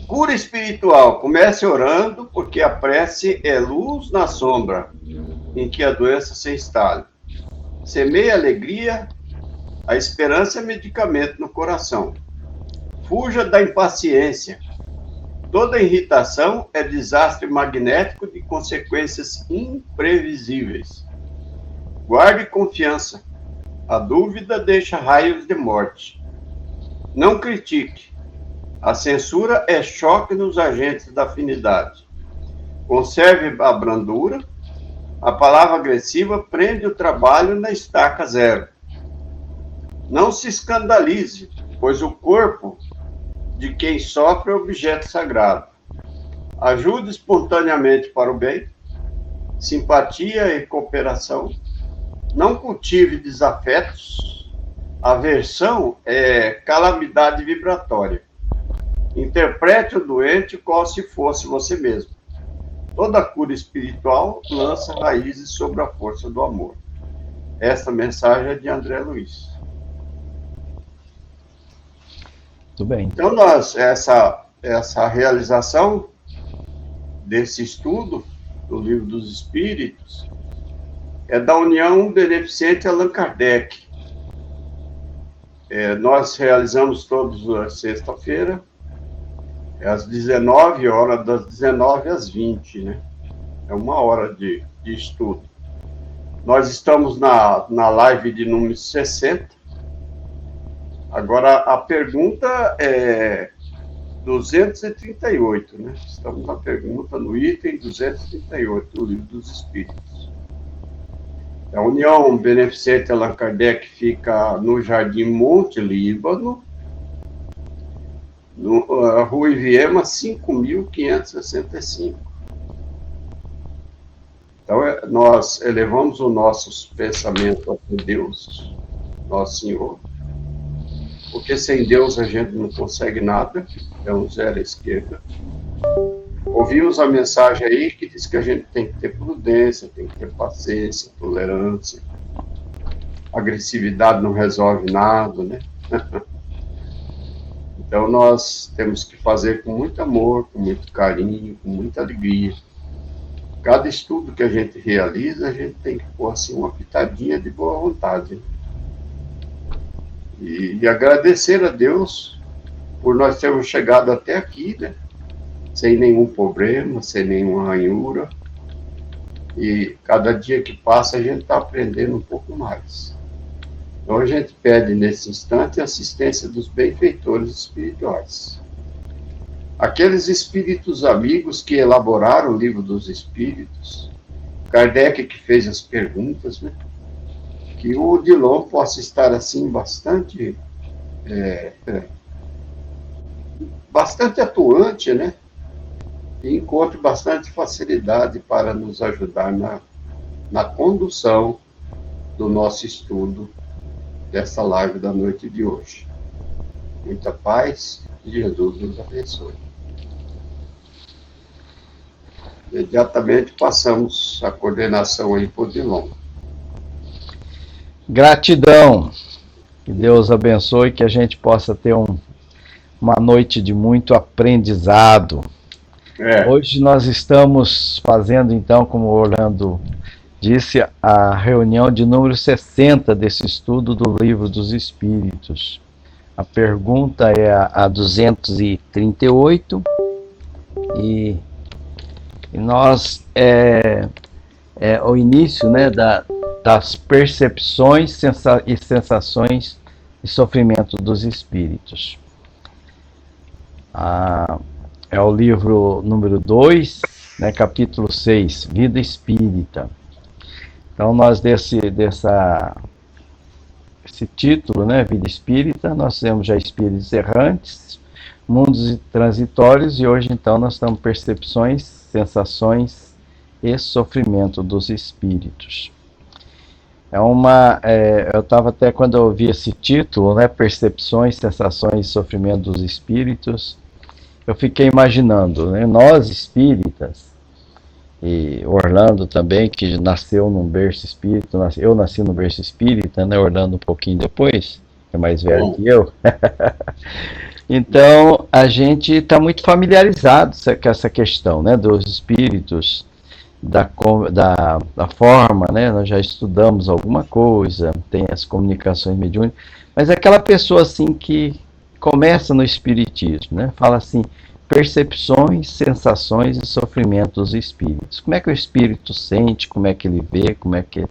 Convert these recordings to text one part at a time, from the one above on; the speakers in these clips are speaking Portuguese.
Cura espiritual. Comece orando, porque a prece é luz na sombra em que a doença se instala. Semeie alegria, a esperança é medicamento no coração. Fuja da impaciência. Toda irritação é desastre magnético de consequências imprevisíveis. Guarde confiança. A dúvida deixa raios de morte. Não critique. A censura é choque nos agentes da afinidade. Conserve a brandura. A palavra agressiva prende o trabalho na estaca zero. Não se escandalize, pois o corpo de quem sofre é objeto sagrado. Ajude espontaneamente para o bem, simpatia e cooperação. Não cultive desafetos. Aversão é calamidade vibratória. Interprete o doente como se fosse você mesmo. Toda cura espiritual lança raízes sobre a força do amor. Esta mensagem é de André Luiz. Tudo bem. Então, essa realização desse estudo do Livro dos Espíritos é da União Beneficente Allan Kardec. Nós realizamos todos a sexta-feira, às 19 horas, das 19 às 20, né? É 1 hora de estudo. Nós estamos na live de número 60. Agora, a pergunta é 238, né? Estamos na pergunta no item 238 do Livro dos Espíritos. A União Beneficente Allan Kardec fica no Jardim Monte Líbano, Rua Iviema, 5.565. Então, nós elevamos o nosso pensamento a Deus, nosso Senhor, porque sem Deus a gente não consegue nada, é um zero à esquerda. Ouvimos a mensagem aí que diz que a gente tem que ter prudência, tem que ter paciência, tolerância. Agressividade não resolve nada, né? Então, nós temos que fazer com muito amor, com muito carinho, com muita alegria. Cada estudo que a gente realiza, a gente tem que pôr assim, uma pitadinha de boa vontade. E agradecer a Deus por nós termos chegado até aqui, né? Sem nenhum problema, sem nenhuma ranhura. E cada dia que passa, a gente está aprendendo um pouco mais. Então, a gente pede, nesse instante, a assistência dos benfeitores espirituais. Aqueles espíritos amigos que elaboraram o Livro dos Espíritos, Kardec que fez as perguntas, né? Que o Odilon possa estar, assim, bastante atuante, né? E encontre bastante facilidade para nos ajudar na condução do nosso estudo dessa live da noite de hoje. Muita paz e Jesus nos abençoe. Imediatamente passamos a coordenação aí para o Odilon. Gratidão. Que Deus abençoe, que a gente possa ter uma noite de muito aprendizado. Hoje nós estamos fazendo, então, como o Orlando disse, a reunião de número 60 desse estudo do Livro dos Espíritos. A pergunta é a 238 e nós o início, né, das percepções e sensações e sofrimento dos espíritos. É o livro número 2, né, capítulo 6, Vida Espírita. Então, nós esse título, né, Vida Espírita, nós temos já Espíritos Errantes, Mundos Transitórios, e hoje, então, nós estamos Percepções, Sensações e Sofrimento dos Espíritos. Eu estava até, quando eu ouvi esse título, né, Percepções, Sensações e Sofrimento dos Espíritos, eu fiquei imaginando, né, nós espíritas, e Orlando também, que nasceu num berço espírita, eu nasci no berço espírita, né, Orlando um pouquinho depois, é mais velho que eu. Então, a gente está muito familiarizado com essa questão, né, dos espíritos, da forma, né, nós já estudamos alguma coisa, tem as comunicações mediúnicas, mas aquela pessoa assim que começa no espiritismo, né, fala assim, percepções, sensações e sofrimentos dos espíritos. Como é que o espírito sente, como é que ele vê, como é que...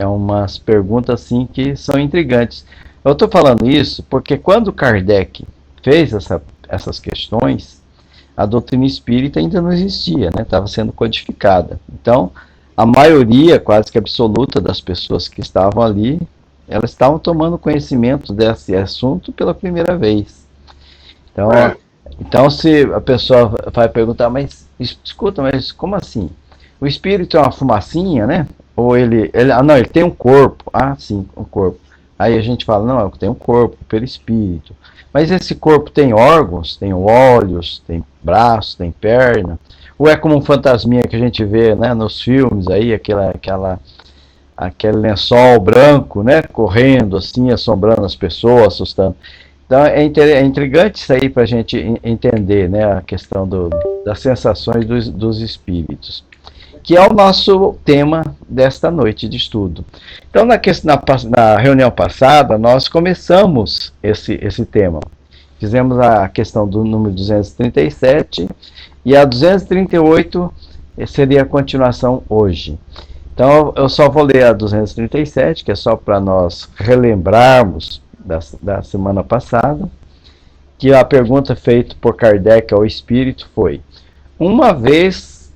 umas perguntas assim que são intrigantes. Eu estou falando isso porque quando Kardec fez essas questões, a doutrina espírita ainda não existia, né? Estava sendo codificada. Então, a maioria, quase que absoluta, das pessoas que estavam ali, elas estavam tomando conhecimento desse assunto pela primeira vez. Então, se a pessoa vai perguntar, mas escuta, mas como assim? O espírito é uma fumacinha, né? Ou ele tem um corpo. Ah, sim, um corpo. Aí a gente fala, não, tem um corpo, perispírito. Mas esse corpo tem órgãos, tem olhos, tem braços, tem perna. Ou é como um fantasminha que a gente vê, né, nos filmes aí, aquele lençol branco, né, correndo assim, assombrando as pessoas, assustando. Então é intrigante isso aí para a gente entender, né, a questão das sensações dos espíritos, que é o nosso tema desta noite de estudo. Então, na reunião passada, nós começamos esse tema. Fizemos a questão do número 237 e a 238 seria a continuação hoje. Então, eu só vou ler a 237, que é só para nós relembrarmos da semana passada, que a pergunta feita por Kardec ao espírito foi: uma vez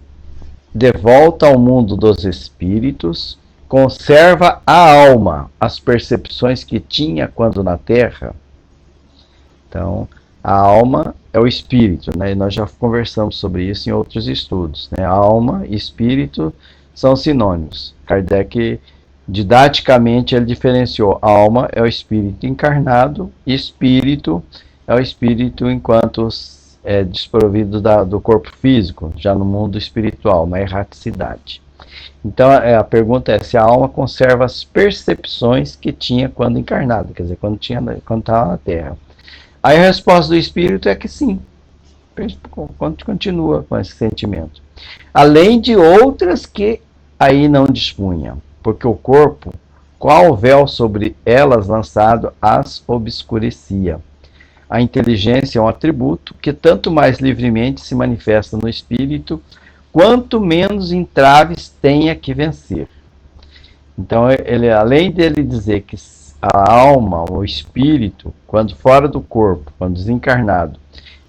de volta ao mundo dos espíritos, conserva a alma as percepções que tinha quando na Terra? Então, a alma é o espírito, né? E nós já conversamos sobre isso em outros estudos, né? Alma e espírito são sinônimos. Kardec, didaticamente, ele diferenciou: alma é o espírito encarnado, e espírito é o espírito enquanto é desprovido do corpo físico, já no mundo espiritual, na erraticidade. Então, a pergunta é se a alma conserva as percepções que tinha quando encarnado, quer dizer, quando estava na Terra. Aí a resposta do espírito é que sim, continua com esse sentimento. Além de outras que aí não dispunha, porque o corpo, qual véu sobre elas lançado, as obscurecia. A inteligência é um atributo que tanto mais livremente se manifesta no espírito, quanto menos entraves tenha que vencer. Então, além dele dizer que a alma, o espírito, quando fora do corpo, quando desencarnado,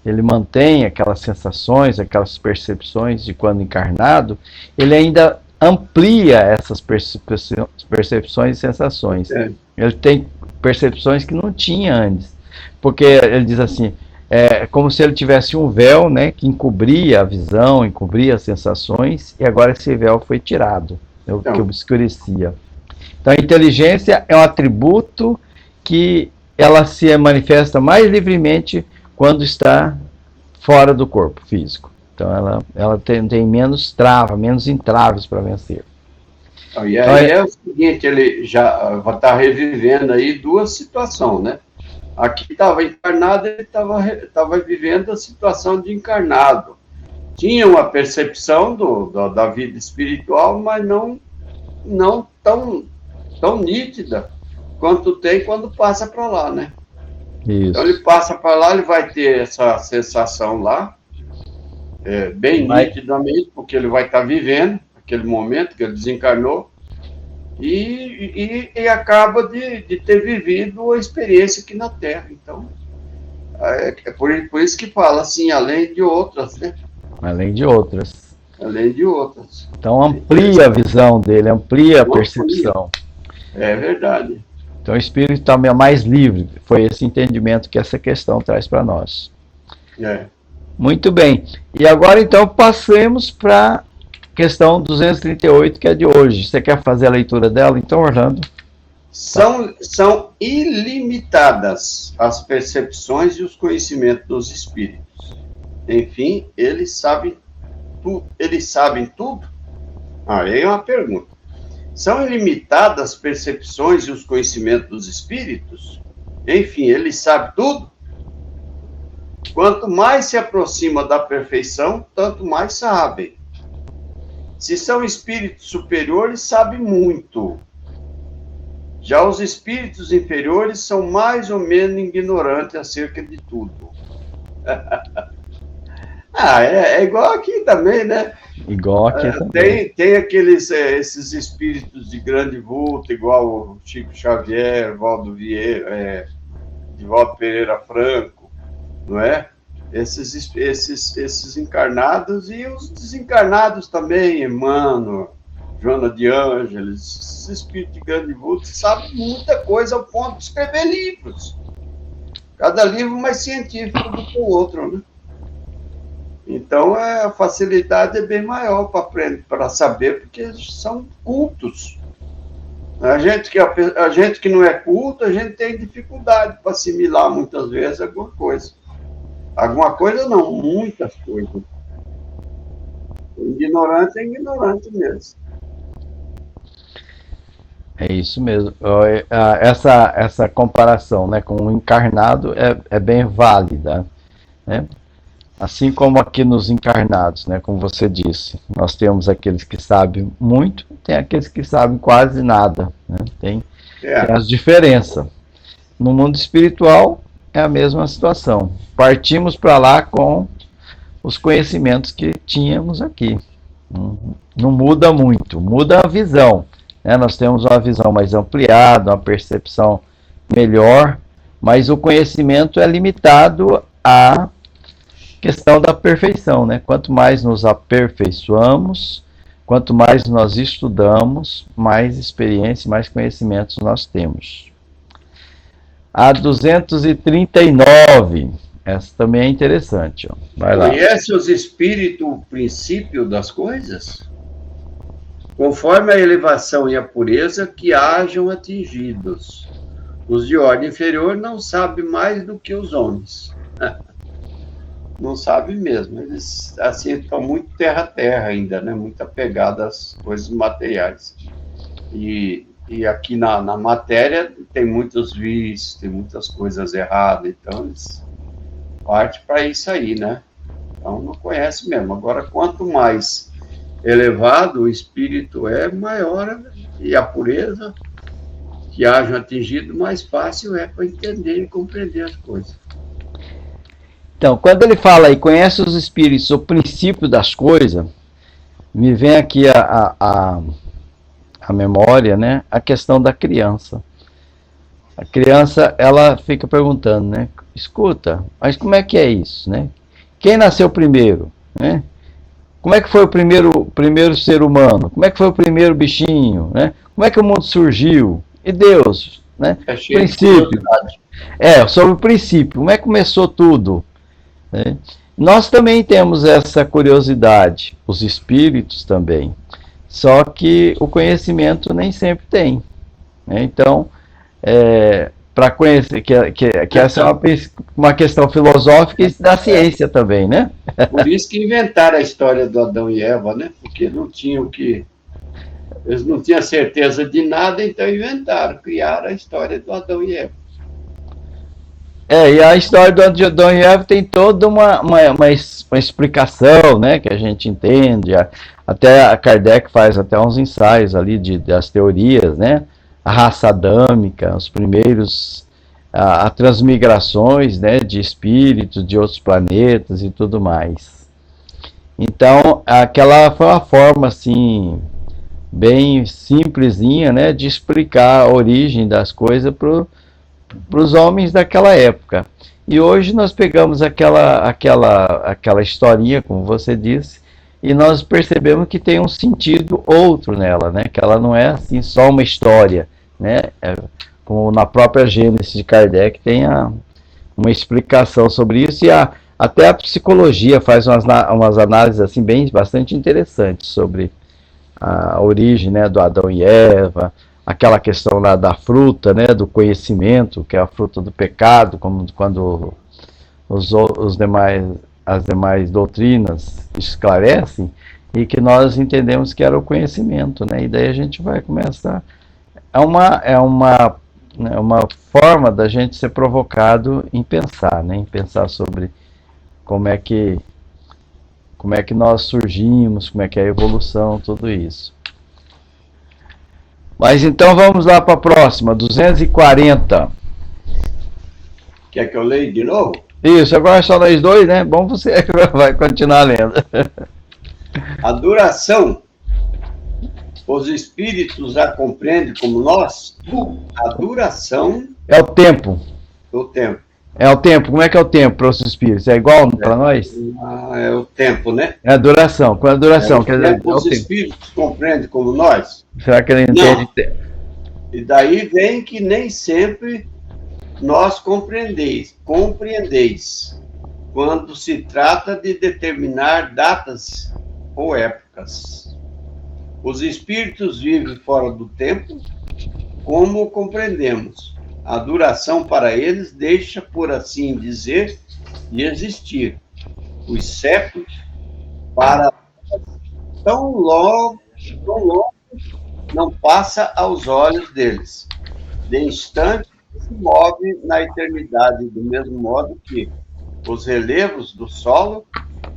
ele mantém aquelas sensações, aquelas percepções de quando encarnado, ele ainda amplia essas percepções e sensações. Ele tem percepções que não tinha antes. Porque ele diz assim, é como se ele tivesse um véu, né, que encobria a visão, encobria as sensações, e agora esse véu foi tirado, que obscurecia. Então a inteligência é um atributo que ela se manifesta mais livremente quando está fora do corpo físico. Então ela tem menos menos entraves para vencer. E aí é o seguinte, ele já está revivendo aí duas situações, né? Aqui estava encarnado, ele estava vivendo a situação de encarnado. Tinha uma percepção da vida espiritual, mas não tão nítida quanto tem quando passa para lá, né? Isso. Então ele passa para lá, ele vai ter essa sensação lá, bem nitidamente, porque ele vai estar vivendo aquele momento que ele desencarnou, e acaba de ter vivido a experiência aqui na Terra. Então, é por isso que fala assim, além de outras, né? Além de outras. Além de outras. Então, amplia a visão dele, amplia a percepção. É verdade. Então, o espírito também é mais livre. Foi esse entendimento que essa questão traz para nós. Muito bem. E agora, então, passemos para questão 238, que é de hoje. Você quer fazer a leitura dela, então, Orlando? São ilimitadas as percepções e os conhecimentos dos espíritos. Enfim, eles sabem tudo? Aí é uma pergunta. São ilimitadas as percepções e os conhecimentos dos espíritos? Enfim, ele sabe tudo. Quanto mais se aproxima da perfeição, tanto mais sabem. Se são espíritos superiores, sabem muito. Já os espíritos inferiores são mais ou menos ignorantes acerca de tudo. É igual aqui também, né? Igual aqui também. Tem aqueles, esses espíritos de grande vulto, igual o Chico Xavier, Valdo Vieira, Divaldo Pereira Franco, não é? Esses encarnados e os desencarnados também, Emmanuel, Joana de Ângeles, esses espíritos de grande vulto, sabem muita coisa ao ponto de escrever livros. Cada livro mais científico do que o outro, né? Então, a facilidade é bem maior para saber, porque eles são cultos. A gente que não é culto, a gente tem dificuldade para assimilar, muitas vezes, alguma coisa. Alguma coisa não, muitas coisas. Ignorante é ignorante mesmo. É isso mesmo. Essa comparação, né, com o encarnado é bem válida, né? Assim como aqui nos encarnados, né, como você disse, nós temos aqueles que sabem muito, tem aqueles que sabem quase nada, né? Tem as diferenças. No mundo espiritual é a mesma situação. Partimos para lá com os conhecimentos que tínhamos aqui. Não muda muito, muda a visão, né? Nós temos uma visão mais ampliada, uma percepção melhor, mas o conhecimento é limitado à questão da perfeição, né? Quanto mais nos aperfeiçoamos, quanto mais nós estudamos, mais experiência, mais conhecimentos nós temos. A 239, essa também é interessante. Ó. Vai lá. Conhece os espíritos o princípio das coisas? Conforme a elevação e a pureza que hajam atingidos. Os de ordem inferior não sabem mais do que os homens. Não sabem mesmo. Eles assim, estão muito terra-terra ainda, né? Muito apegados às coisas materiais. E aqui na matéria tem muitos vícios, tem muitas coisas erradas, então eles partem para isso aí, né? Então não conhece mesmo. Agora, quanto mais elevado o espírito é, maior e a pureza que hajam atingido, mais fácil é para entender e compreender as coisas. Então, quando ele fala aí, conhece os espíritos, o princípio das coisas, me vem aqui a memória, né? A questão da criança. A criança, ela fica perguntando, né? Escuta, mas como é que é isso, né? Quem nasceu primeiro, né? Como é que foi o primeiro ser humano? Como é que foi o primeiro bichinho, né? Como é que o mundo surgiu? E Deus, né? Princípio. Sobre o princípio. Como é que começou tudo? Né? Nós também temos essa curiosidade, os espíritos também. Só que o conhecimento nem sempre tem. Né? Então, para conhecer, que essa é uma questão filosófica e da ciência também, né? Por isso que inventaram a história do Adão e Eva, né? Porque eles não tinham certeza de nada, então inventaram, criaram a história do Adão e Eva. E a história do Adão e Eva tem toda uma explicação, né, que a gente entende. Até a Kardec faz até uns ensaios ali das teorias, né? A raça adâmica, os primeiros, as transmigrações, né, de espíritos de outros planetas e tudo mais. Então, aquela foi uma forma, assim, bem simplesinha, né, de explicar a origem das coisas para os homens daquela época. E hoje nós pegamos aquela historinha, como você disse, e nós percebemos que tem um sentido outro nela, né? Que ela não é assim só uma história, né? Como na própria Gênesis de Kardec tem uma explicação sobre isso, e até a psicologia faz umas análises assim bastante interessantes sobre a origem, né, do Adão e Eva, aquela questão lá da fruta, né, do conhecimento, que é a fruta do pecado, quando as demais doutrinas esclarecem, e que nós entendemos que era o conhecimento, né, e daí a gente vai começar. É uma né, uma forma da gente ser provocado em pensar, né, em pensar sobre como é que nós surgimos, como é que é a evolução, tudo isso. Mas então vamos lá para a próxima, 240. Quer que eu leia de novo? Isso, agora só nós dois, né? Bom, você vai continuar lendo. A duração, os espíritos a compreendem como nós? A duração... É o tempo. O tempo. É o tempo. Como é que é o tempo para os espíritos? É igual para nós? É o tempo, né? É a duração. Qual é a duração? Quer dizer, os espíritos compreendem como nós? Será que ele entende? Não. E daí vem que nem sempre nós compreendeis quando se trata de determinar datas ou épocas. Os espíritos vivem fora do tempo, como compreendemos. A duração para eles deixa, por assim dizer, de existir. Os séculos para tão longo não passa aos olhos deles. De instante se move na eternidade, do mesmo modo que os relevos do solo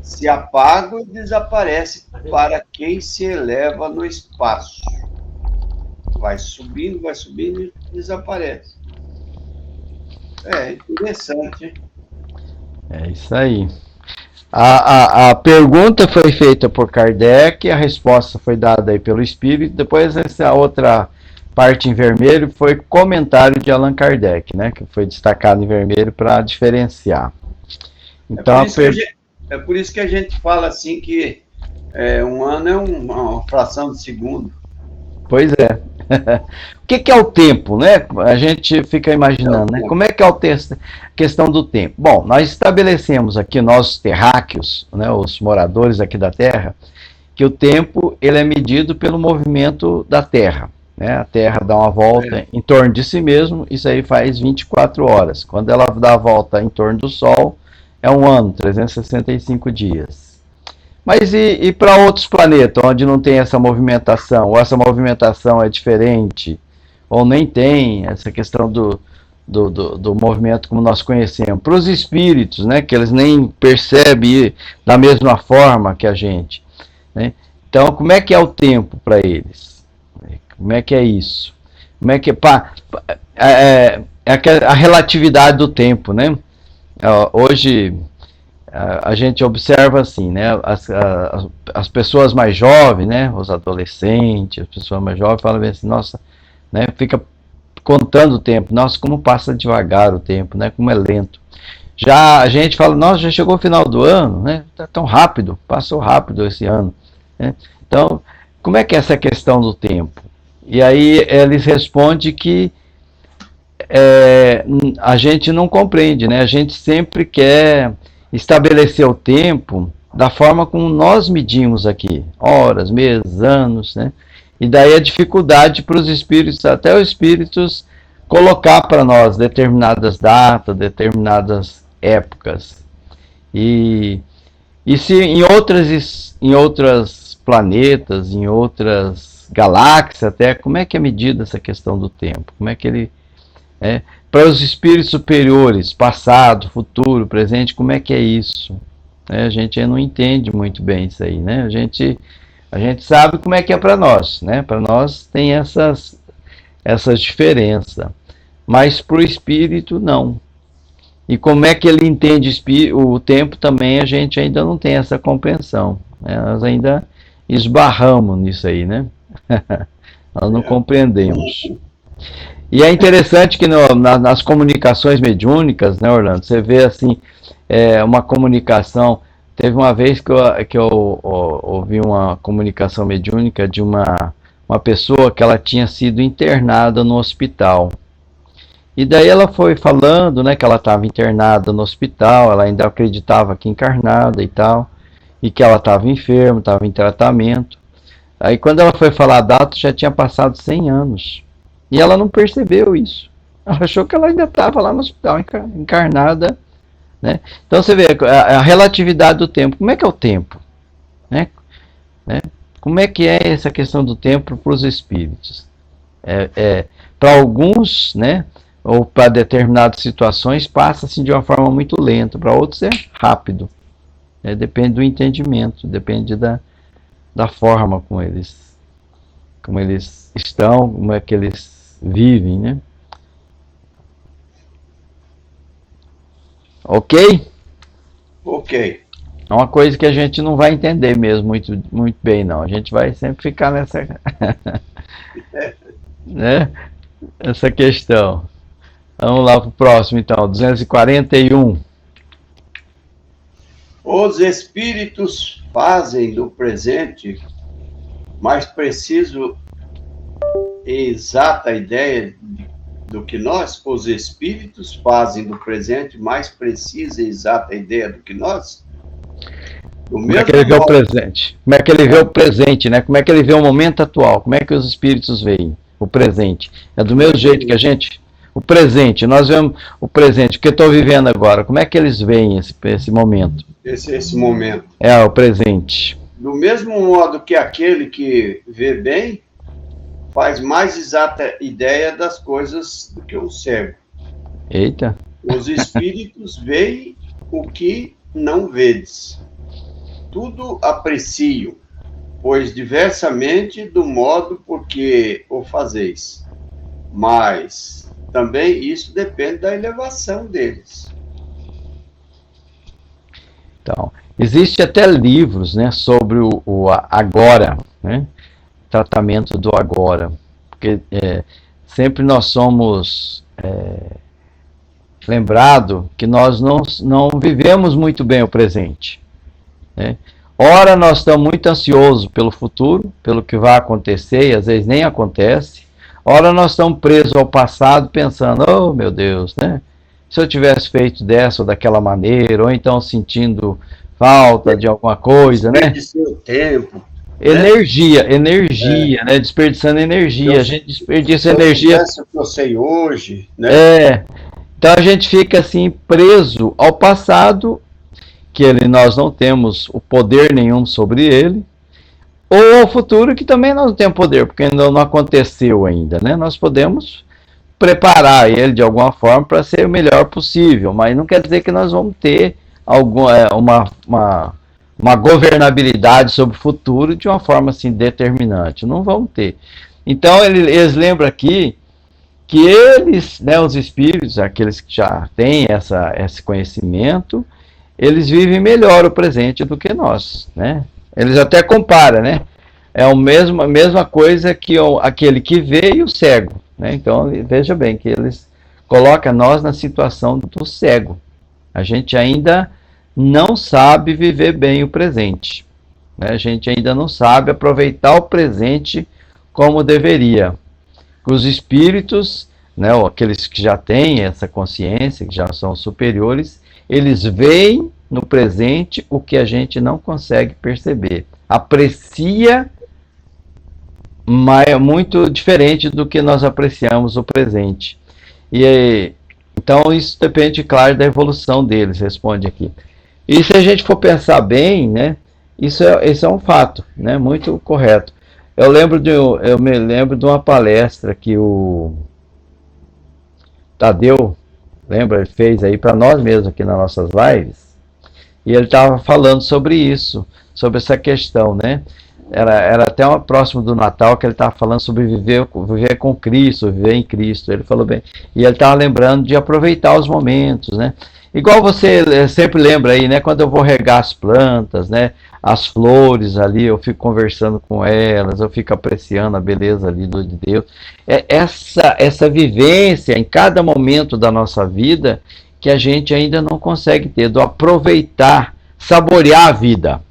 se apagam e desaparecem para quem se eleva no espaço. Vai subindo e desaparece. É interessante, hein? É isso aí. A pergunta foi feita por Kardec, a resposta foi dada aí pelo Espírito, depois essa outra parte em vermelho foi comentário de Allan Kardec, né, que foi destacado em vermelho para diferenciar. Então, é por isso que a gente fala assim que um ano é uma fração de segundo. Pois é. O que é o tempo, né? A gente fica imaginando, né? Como é que é a questão do tempo? Bom, nós estabelecemos aqui, nós terráqueos, né, os moradores aqui da Terra, que o tempo ele é medido pelo movimento da Terra. Né? A Terra dá uma volta em torno de si mesmo, isso aí faz 24 horas. Quando ela dá a volta em torno do Sol, é um ano, 365 dias. Mas e para outros planetas, onde não tem essa movimentação, ou essa movimentação é diferente, ou nem tem essa questão do movimento como nós conhecemos? Para os espíritos, né, que eles nem percebem da mesma forma que a gente. Né? Então, como é que é o tempo para eles? Como é que é isso? Como é que a relatividade do tempo, né? Hoje a gente observa assim, né, as pessoas mais jovens, né, os adolescentes, as pessoas mais jovens falam assim, nossa, né, fica contando o tempo, nossa, como passa devagar o tempo, né, como é lento. Já a gente fala, nossa, já chegou o final do ano, né, tá tão rápido, passou rápido esse ano, né? Então, como é que é essa questão do tempo? E aí eles respondem que a gente não compreende, né, a gente sempre quer estabelecer o tempo da forma como nós medimos aqui, horas, meses, anos, né? E daí a dificuldade para os espíritos, até os espíritos, colocar para nós determinadas datas, determinadas épocas. E se em outros planetas, em outras galáxias até, como é que é medida essa questão do tempo? Como é que ele para os espíritos superiores, passado, futuro, presente, como é que é isso? A gente não entende muito bem isso aí, né? A gente sabe como é que é para nós, né? Para nós tem essas diferenças, mas para o espírito não. E como é que ele entende o tempo também, a gente ainda não tem essa compreensão, né? Nós ainda esbarramos nisso aí, né? Nós não compreendemos. E é interessante que nas comunicações mediúnicas, né, Orlando, você vê assim, uma comunicação. Teve uma vez que eu ouvi uma comunicação mediúnica de uma pessoa que ela tinha sido internada no hospital. E daí ela foi falando, né, que ela estava internada no hospital, ela ainda acreditava que encarnada e tal, e que ela estava enferma, estava em tratamento. Aí quando ela foi falar a data, já tinha passado 100 anos. E ela não percebeu isso. Ela achou que ela ainda estava lá no hospital, encarnada. Né? Então você vê a relatividade do tempo. Como é que é o tempo? Né? Como é que é essa questão do tempo para os espíritos? para alguns, né, ou para determinadas situações, passa assim de uma forma muito lenta, para outros é rápido. Depende do entendimento, depende da forma como eles estão, como é que eles vivem, né? Ok? Ok. É uma coisa que a gente não vai entender mesmo muito bem, não. A gente vai sempre ficar nessa, né? Essa questão. Vamos lá para o próximo, então. 241. Os espíritos fazem do presente mais preciso e exata ideia do que nós? Os espíritos fazem do presente mais precisa e exata ideia do que nós? Como é que ele vê o presente? Como é que ele vê o presente, né? Como é que ele vê o momento atual? Como é que os espíritos veem o presente? É do mesmo jeito que a gente... O presente, nós vemos o presente, o que eu estou vivendo agora. Como é que eles veem esse momento? Esse momento. É, o presente. Do mesmo modo que aquele que vê bem faz mais exata ideia das coisas do que o cego. Eita. Os espíritos veem o que não vedes. Tudo aprecio, pois diversamente do modo por que o fazeis. Mas também isso depende da elevação deles. Então, existe até livros, né, sobre o agora, né? Tratamento do agora. Porque sempre nós somos lembrados que nós não vivemos muito bem o presente. Né? Ora, nós estamos muito ansiosos pelo futuro, pelo que vai acontecer, e às vezes nem acontece. Ora, nós estamos presos ao passado, pensando, oh meu Deus, né? Se eu tivesse feito dessa ou daquela maneira, ou então sentindo falta de alguma coisa, né? Desperdiçar o tempo. Energia, né? Desperdiçando energia. A gente desperdiça energia. Se eu que eu sei hoje, né? Então a gente fica assim preso ao passado, que nós não temos o poder nenhum sobre ele, ou ao futuro, que também nós não temos poder, porque ainda não aconteceu ainda, né? Nós podemos preparar ele de alguma forma para ser o melhor possível, mas não quer dizer que nós vamos ter uma governabilidade sobre o futuro de uma forma assim determinante. Não vamos ter. Então eles lembram aqui que eles, né, os espíritos, aqueles que já têm esse conhecimento, eles vivem melhor o presente do que nós, né? Eles até comparam, né? É a mesma coisa que aquele que vê e o cego, né? Então, veja bem que eles colocam nós na situação do cego. A gente ainda não sabe viver bem o presente, né? A gente ainda não sabe aproveitar o presente como deveria. Os espíritos, né, aqueles que já têm essa consciência, que já são superiores, eles veem no presente o que a gente não consegue perceber. Aprecia, mas é muito diferente do que nós apreciamos o presente. Então isso depende, claro, da evolução deles, responde aqui. E se a gente for pensar bem, né, isso é um fato, né, muito correto. Eu me lembro de uma palestra que o Tadeu, lembra, ele fez aí para nós mesmos aqui nas nossas lives, e ele estava falando sobre isso, sobre essa questão, né? Era até próximo do Natal que ele estava falando sobre viver com Cristo, viver em Cristo. Ele falou bem, e ele estava lembrando de aproveitar os momentos, né? Igual você sempre lembra aí, né? Quando eu vou regar as plantas, né? As flores ali, eu fico conversando com elas, eu fico apreciando a beleza ali de Deus. Essa vivência em cada momento da nossa vida que a gente ainda não consegue ter, do aproveitar, saborear a vida,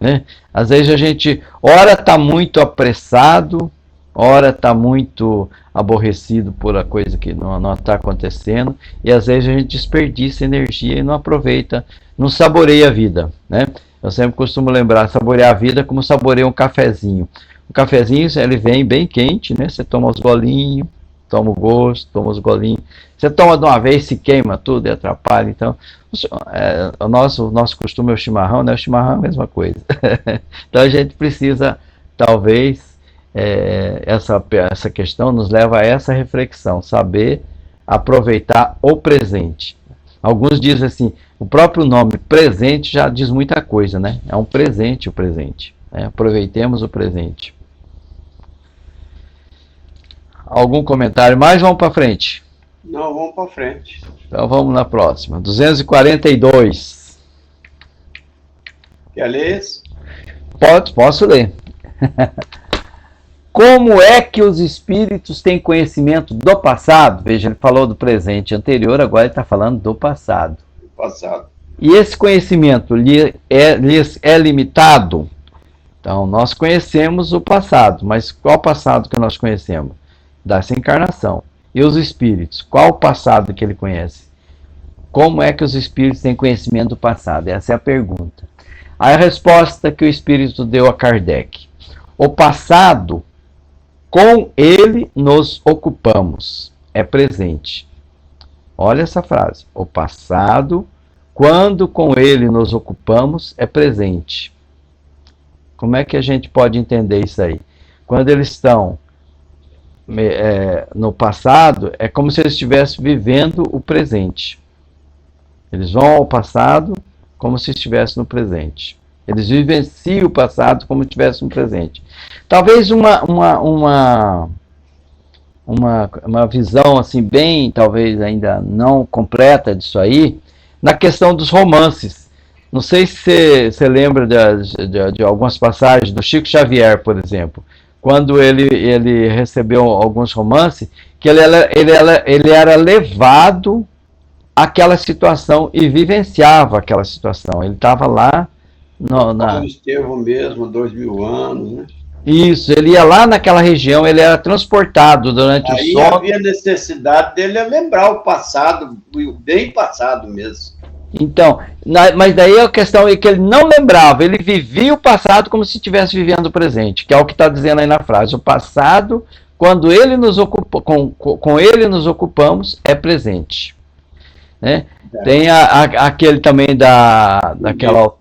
né? Às vezes a gente, ora está muito apressado, ora está muito aborrecido por a coisa que não está acontecendo, e às vezes a gente desperdiça energia e não aproveita, não saboreia a vida, né? Eu sempre costumo lembrar, saborear a vida como saborear um cafezinho. O cafezinho, ele vem bem quente, né? Você toma os golinhos, toma o gosto, toma os golinhos. Você toma de uma vez, se queima tudo e atrapalha. Então, o nosso costume é o chimarrão, né? O chimarrão é a mesma coisa. Então a gente precisa, talvez, essa questão nos leva a essa reflexão, saber aproveitar o presente. Alguns dizem assim, o próprio nome presente já diz muita coisa, né? É um presente o presente. Né? Aproveitemos o presente. Algum comentário mais? Vamos para frente. Não, vamos para frente. Então vamos na próxima. 242. Quer ler esse? Posso ler. Como é que os espíritos têm conhecimento do passado? Veja, ele falou do presente anterior, agora ele está falando do passado. Passado. E esse conhecimento lhes é limitado? Então, nós conhecemos o passado, mas qual passado que nós conhecemos? Dessa encarnação. E os espíritos? Qual o passado que ele conhece? Como é que os espíritos têm conhecimento do passado? Essa é a pergunta. Aí a resposta que o espírito deu a Kardec. O passado, com ele nos ocupamos. É presente. Olha essa frase. O passado, quando com ele nos ocupamos, é presente. Como é que a gente pode entender isso aí? Quando eles estão no passado, é como se eles estivessem vivendo o presente. Eles vão ao passado como se estivessem no presente. Eles vivenciam o passado como se estivessem no presente. Talvez uma visão assim bem, talvez ainda não completa disso aí, na questão dos romances. Não sei se você lembra de algumas passagens do Chico Xavier, por exemplo, quando ele recebeu alguns romances, que ele era levado àquela situação e vivenciava aquela situação. Ele estava lá Como Estevão mesmo, 2000 anos, né? Isso, ele ia lá naquela região, ele era transportado durante o sono. Aí havia necessidade dele lembrar o passado, bem passado mesmo. Então, mas daí a questão é que ele não lembrava, ele vivia o passado como se estivesse vivendo o presente, que é o que está dizendo aí na frase. O passado, quando ele nos ocupa, com ele nos ocupamos, é presente. Né? Tem aquele também daquela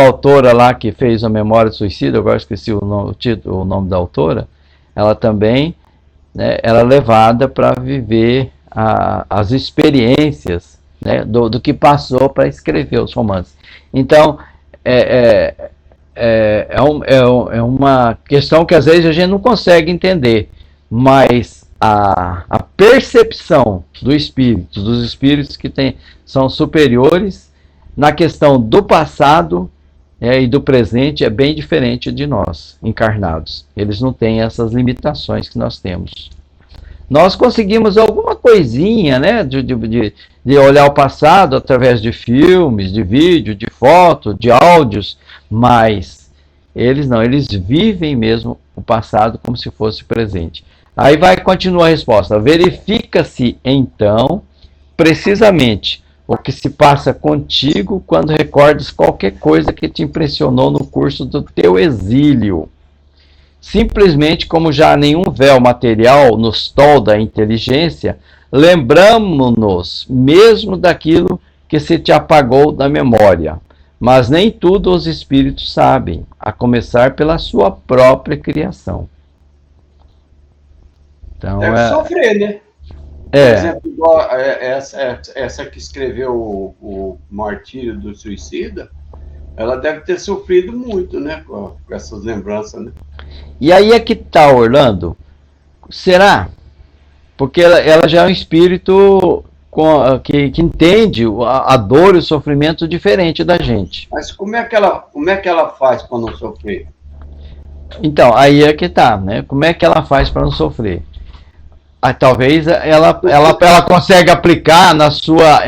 autora lá que fez a Memória do Suicídio, agora esqueci o nome da autora, ela também, né, era levada para viver as experiências, né, do que passou para escrever os romances. Então, é uma questão que às vezes a gente não consegue entender, mas a percepção dos espíritos que são superiores na questão do passado e do presente é bem diferente de nós, encarnados. Eles não têm essas limitações que nós temos. Nós conseguimos alguma coisinha, né, de olhar o passado através de filmes, de vídeo, de foto, de áudios, mas eles não, eles vivem mesmo o passado como se fosse presente. Aí vai continuar a resposta. Verifica-se, então, precisamente o que se passa contigo quando recordas qualquer coisa que te impressionou no curso do teu exílio. Simplesmente como já nenhum véu material nos tolda a inteligência, lembramo-nos mesmo daquilo que se te apagou da memória. Mas nem tudo os espíritos sabem, a começar pela sua própria criação. Então, deve sofrer, né? Por exemplo, igual essa que escreveu o Martírio do Suicida, ela deve ter sofrido muito, né? Com essas lembranças, né? E aí é que tá, Orlando. Será? Porque ela já é um espírito que entende a dor e o sofrimento diferente da gente. Mas como é que ela faz para não sofrer? Então, aí é que tá, né? Como é que ela faz para não sofrer? Talvez ela consiga aplicar na sua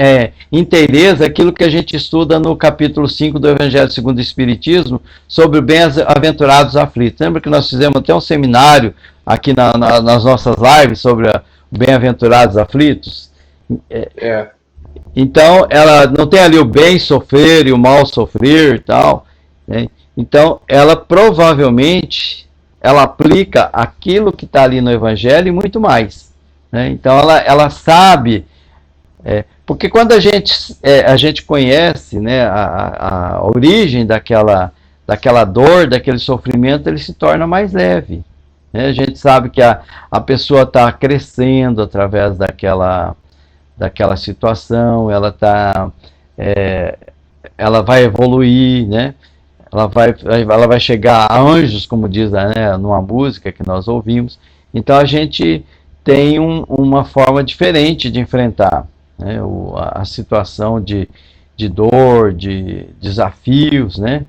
inteireza aquilo que a gente estuda no capítulo 5 do Evangelho segundo o Espiritismo sobre bem-aventurados aflitos. Lembra que nós fizemos até um seminário aqui nas nossas lives sobre bem-aventurados aflitos? Então, ela não tem ali o bem sofrer e o mal sofrer e tal, né? Então, ela provavelmente ela aplica aquilo que está ali no Evangelho e muito mais. Né? Então, ela sabe, porque quando a gente conhece, né, a origem daquela dor, daquele sofrimento, ele se torna mais leve. A gente sabe que a pessoa está crescendo através daquela situação, ela vai evoluir, né? Ela vai chegar a anjos, como diz, né, numa música que nós ouvimos. Então a gente tem uma forma diferente de enfrentar, né, a situação de dor, de desafios, né?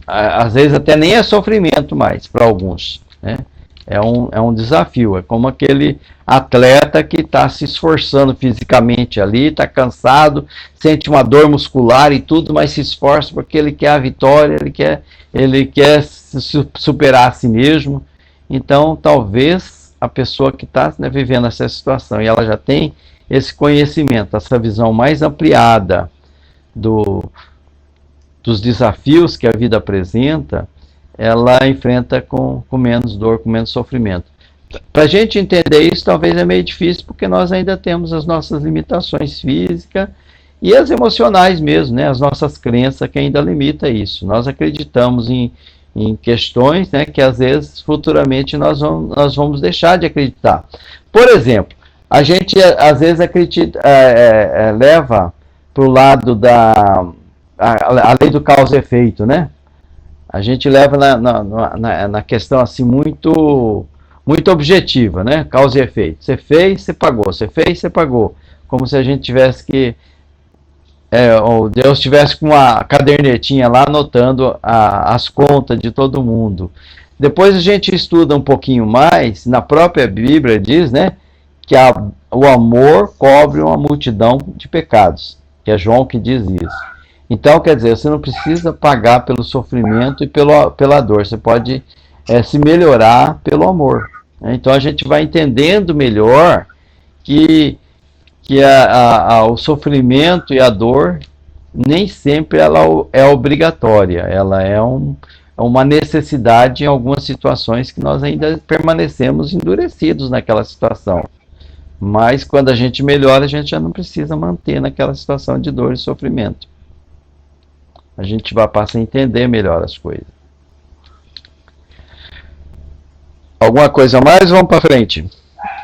Às vezes até nem é sofrimento mais para alguns, né? É um desafio, é como aquele atleta que está se esforçando fisicamente ali, está cansado, sente uma dor muscular e tudo, mas se esforça porque ele quer a vitória, ele quer superar a si mesmo. Então, talvez a pessoa que está, né, vivendo essa situação e ela já tem esse conhecimento, essa visão mais ampliada dos desafios que a vida apresenta, ela enfrenta com menos dor, com menos sofrimento. Para a gente entender isso, talvez é meio difícil, porque nós ainda temos as nossas limitações físicas e as emocionais mesmo, né? As nossas crenças que ainda limita isso. Nós acreditamos em questões, né, que às vezes futuramente nós vamos deixar de acreditar. Por exemplo, a gente às vezes leva para o lado a lei do causa e efeito, né? A gente leva na questão assim muito objetiva, né? Causa e efeito. Você fez, você pagou. Você fez, você pagou. Como se a gente tivesse que... ou Deus tivesse com uma cadernetinha lá anotando as contas de todo mundo. Depois a gente estuda um pouquinho mais, na própria Bíblia diz, né, que o amor cobre uma multidão de pecados, que é João que diz isso. Então, quer dizer, você não precisa pagar pelo sofrimento e pela dor, você pode se melhorar pelo amor. Então a gente vai entendendo melhor que o sofrimento e a dor nem sempre ela é obrigatória, ela é uma necessidade em algumas situações que nós ainda permanecemos endurecidos naquela situação. Mas quando a gente melhora, a gente já não precisa manter naquela situação de dor e sofrimento. A gente passa a entender melhor as coisas. Alguma coisa mais? Vamos para frente.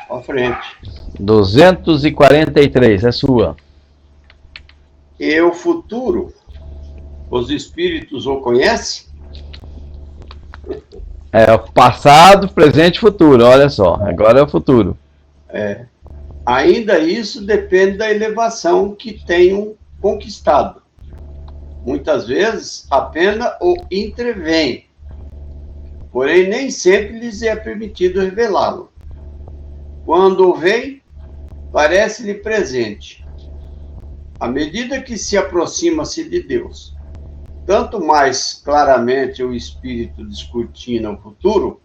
Para frente. 243, é sua. E o futuro, os espíritos o conhecem? É o passado, presente e futuro, olha só. Agora é o futuro. Ainda isso depende da elevação que tenham conquistado. Muitas vezes apenas o entrevém, porém nem sempre lhes é permitido revelá-lo. Quando o vem, parece-lhe presente. À medida que se aproxima-se de Deus, tanto mais claramente o espírito descortina o futuro,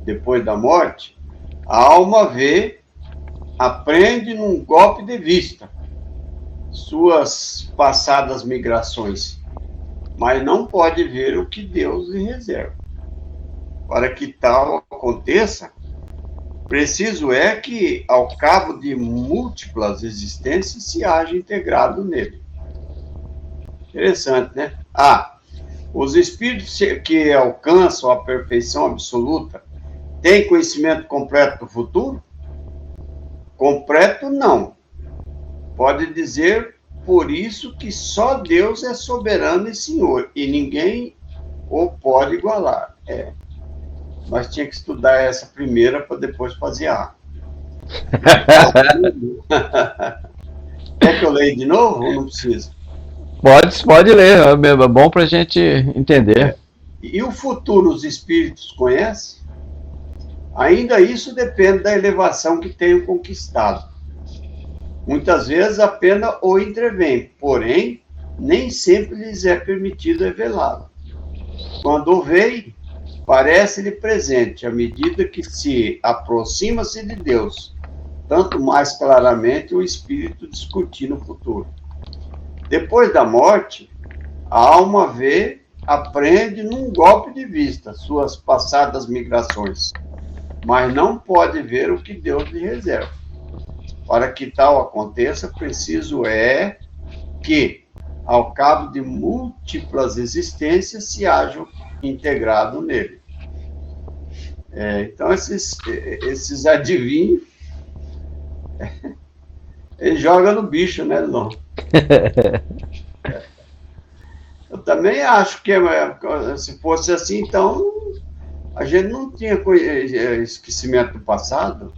depois da morte, a alma vê, aprende num golpe de vista suas passadas migrações, mas não pode ver o que Deus lhe reserva. Para que tal aconteça, preciso é que, ao cabo de múltiplas existências, se haja integrado nele. Interessante, né? Os espíritos que alcançam a perfeição absoluta têm conhecimento completo do futuro? Completo, não. Pode dizer, por isso, que só Deus é soberano e senhor, e ninguém o pode igualar. Nós tínhamos que estudar essa primeira para depois fazer a. Quer que eu leia de novo ou não precisa? Pode ler, é bom para a gente entender. E o futuro os espíritos conhecem? Ainda isso depende da elevação que tenham conquistado. Muitas vezes apenas o entrevém, porém, nem sempre lhes é permitido revelá-lo. Quando o vem, parece-lhe presente, à medida que se aproxima-se de Deus, tanto mais claramente o espírito discutir no futuro. Depois da morte, a alma vê, aprende num golpe de vista suas passadas migrações, mas não pode ver o que Deus lhe reserva. Para que tal aconteça, preciso é que, ao cabo de múltiplas existências, se haja integrado nele. Então, esses adivinhos, ele joga no bicho, né, Lon? Eu também acho que se fosse assim, então a gente não tinha esquecimento do passado.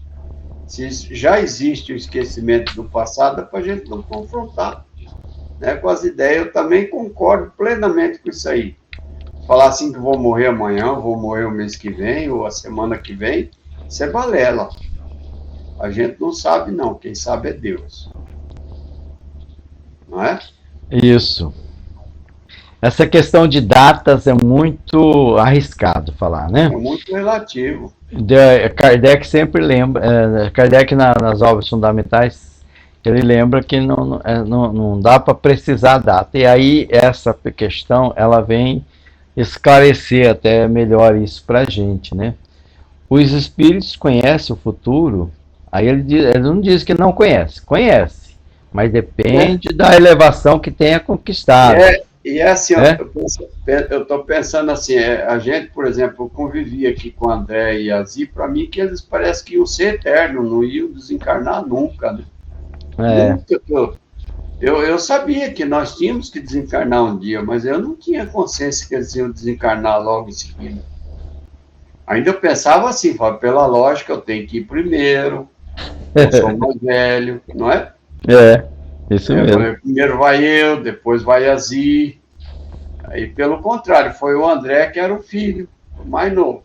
Se já existe o esquecimento do passado, é para a gente não confrontar, né, com as ideias. Eu também concordo plenamente com isso aí. Falar assim que vou morrer amanhã, vou morrer o mês que vem, ou a semana que vem, isso é balela. A gente não sabe, não. Quem sabe é Deus. Não é? Isso. Essa questão de datas é muito arriscado falar, né? É muito relativo. Kardec sempre lembra, Kardec nas obras fundamentais, ele lembra que não dá para precisar a data. E aí essa questão, ela vem esclarecer até melhor isso para a gente, né? Os espíritos conhecem o futuro, aí ele não diz que não conhece, mas depende da elevação que tenha conquistado. E assim, eu estou pensando assim, a gente, por exemplo, convivia aqui com o André e a Zi, para mim que eles parecem que iam ser eternos, não iam desencarnar nunca, né? Nunca. Eu sabia que nós tínhamos que desencarnar um dia, mas eu não tinha consciência que eles iam desencarnar logo em seguida. Ainda eu pensava assim, pela lógica, eu tenho que ir primeiro, eu sou mais velho, não é? Isso mesmo. Primeiro vai eu, depois vai a Zi. Aí, pelo contrário, foi o André que era o filho, o mais novo.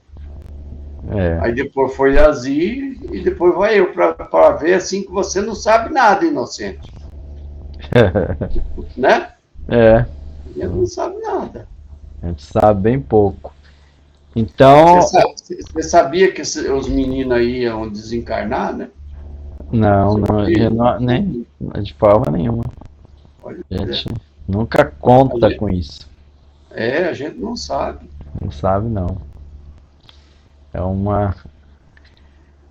Aí depois foi a Zi e depois vai eu, para ver assim que você não sabe nada, inocente. Né? Ele não sabe nada. A gente sabe bem pouco. Então... Você sabia que os meninos aí iam desencarnar, né? Não, nem de forma nenhuma. A gente nunca conta com isso. A gente não sabe. Não sabe, não.